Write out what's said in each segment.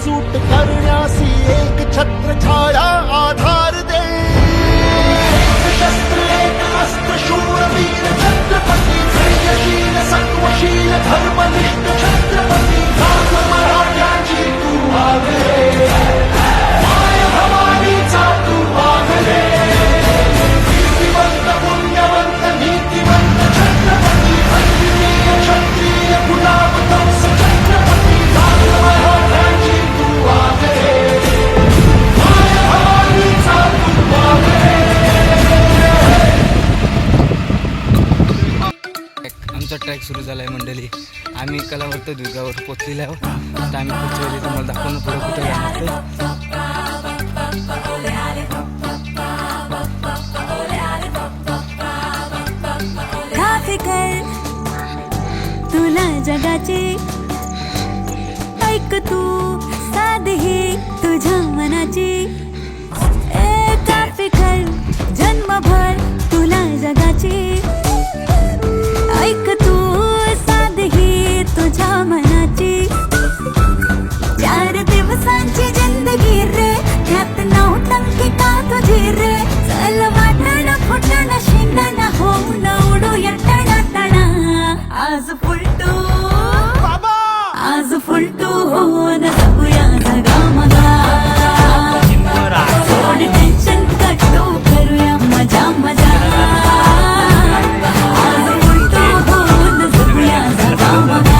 एकजूट करण्यासी एक छत्र छाया आधार दे. शस्त्र एक अस्त्र शूरवीर छत्रपती धैर्यशील सत्वशील धर्मनिष्ठ छत्रपती गाथ मराठ्याची तू आगरे माय भवानीचा तू आगरे कीर्तिवंत पुण्यवंत नीतिवंत छत्रपती अद्वितीय क्षत्रिय गुलाब कंस छत्रपती गाथ मराठ्याची तू आगरे माय भवानीचा तू आगरे. आमचा ट्रॅक सुरू झाला आहे मंडळी. आम्ही कलावर्त दुर्गावर पोचलेलो आहोत. आता आम्ही पुढच्या वेळी तुम्हाला दाखवणं पुढे कुठे जाणार ते. तुला जगाची ऐक तू साधही तुझ्या मनाची एका फिकर जन्मभर तुला जगाची ऐक तू साधही तुझ्या मनाची 4 दिवसांची जिंदगी रे त्यात 9 टंके का तुझी रे चल वाटण फुटण शेंगण होऊन उडूया टणाटणा आज फुलटू आज फुलटू होऊन जगूया जगामगा थोडी टेन्शन कटू करूया मजा मजा आज फुलटू होऊन जगूया जगामगा.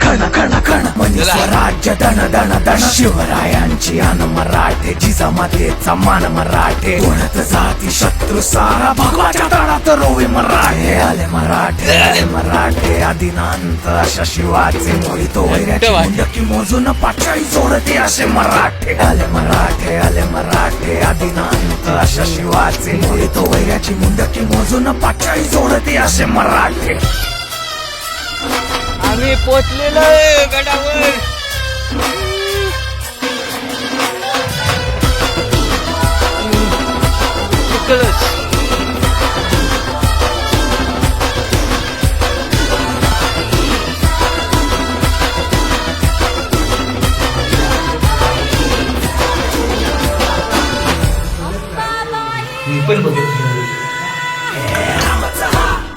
खण खण खण म्हणजे स्वराज्य दण दण दण शिवरायांची अन मराठे जिजामातेचा मान मराठे कोणत जाती शत्रू सारा भगवाच्या तळात रोवे मराठे आले मराठे आदिनांत अशा शिवाचे मोडी तो वैऱ्याची मुंडकी मोजून पाचाळी जोडते असे मराठे आले मराठे आदिनांत अशा शिवाचे मोडी तो वैऱ्याची मुंडकी मोजून पाचाळी जोडते असे मराठे. आम्ही पोचलेलो आहे गडावर.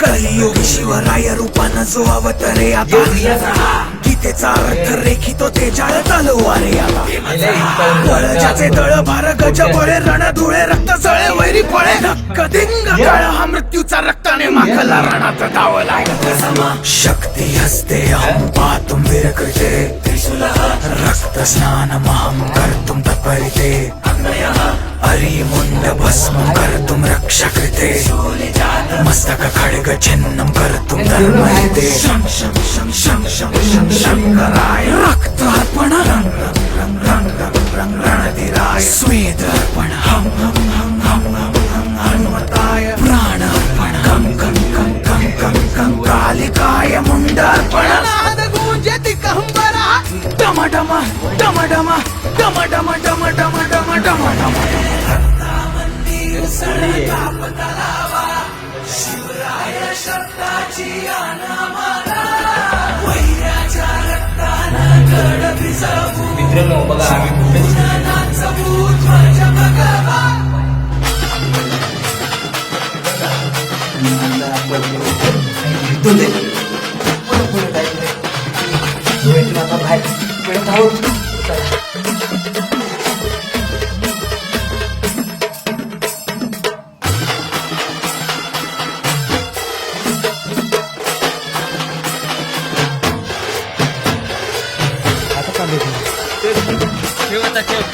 कलियुगी शिवराय रूपानं जो अवतरे आता गीतेचा अर्थ रेखितो ते जाळ तलवारे आता बळ ज्याचे दळ भार गज बळे रण धुळे रक्त जळे वैरी पळे धक्क धिंग काळ हा मृत्यूचा रक्ताने माखला रणात धावला. शक्ती हस्ते अहं पातुम विरकृते रक्त स्नान महं कर्तुं तत्परिते अरिमुंड भस्म कर्तुं रक्षा कृते मस्तक खड्ग छिन्नं कर्तुं धर्महिते शंकराय रक्तार्पण रणधीराय स्वेदार्पण हम हनुमताय प्राणार्पण कं कं कं कं कं कं कालिकाय मुंडार्पण नाद गूंजति कहंबरा डम डम डम डम डम डम डम डम डम डम डम मंदिर सरका पतलावा शिवराय शब्दाची अनामाला वैराच्या रक्तानं गड भिजवू मित्रांनो बघा आम्ही भूत माझ्या भगवा तुले पुढे जायचं आता बाहेर पुढे आहोत.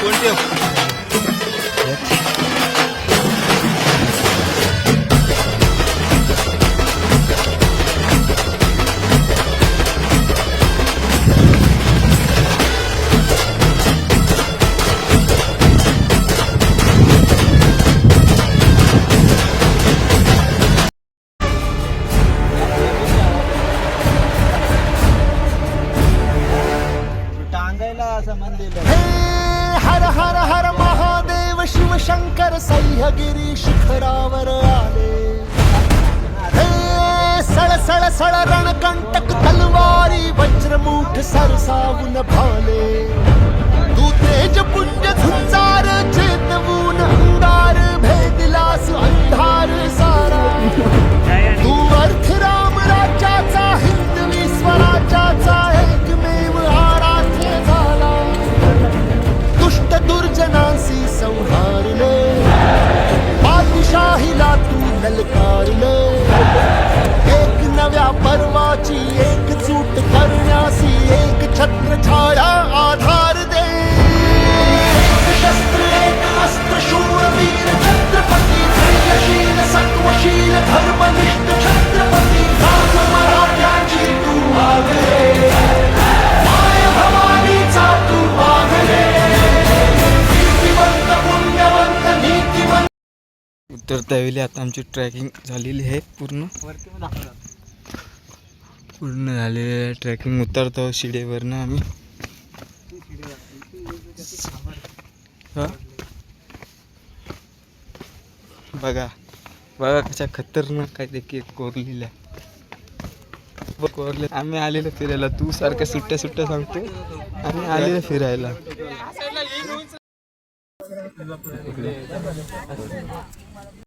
कोणते सह्यागिरी शिखरावर आले. हे सळसळ सळ रणकंटक तलवारी वज्रमुठ सरसावून भाले. तू तेज पुंज झुंजार चेतवून अंगार भेदलास अंधार सारा. तू अर्थ राम राज्याचा हिंदवी स्वराज्याचा एकमेव आराध्य झाला. दुष्ट दुर्जनांशी संहारले, बादशाहीला तू ललकारले. एक नव्या पर्वाची एकजूट करण्यासी एक छत्र छाया आधार दे. एक शस्त्र एक अस्त्र शूरवीर छत्रपती धैर्यशील सत्वशील धर्मनिष्ठ छत्रपती. राज मराठ्याची तू वागले, माय भवानीचा तू वागले. नीतिवंत पुण्यवंत नीतिवंत. उत्तर त्यावेळी आता आमची ट्रॅकिंग झालेली आहे पूर्ण झालेली आहे ट्रॅकिंग. उतरतो शिडेवरनं आम्ही. हा बघा बघा कशा खतरनाक काय ते केक कोरलेल्या कोरले. आम्ही आलेलो फिरायला, तू सारख्या सुट्ट्या सुट्ट्या सांगतो. आम्ही आलेलो फिरायला.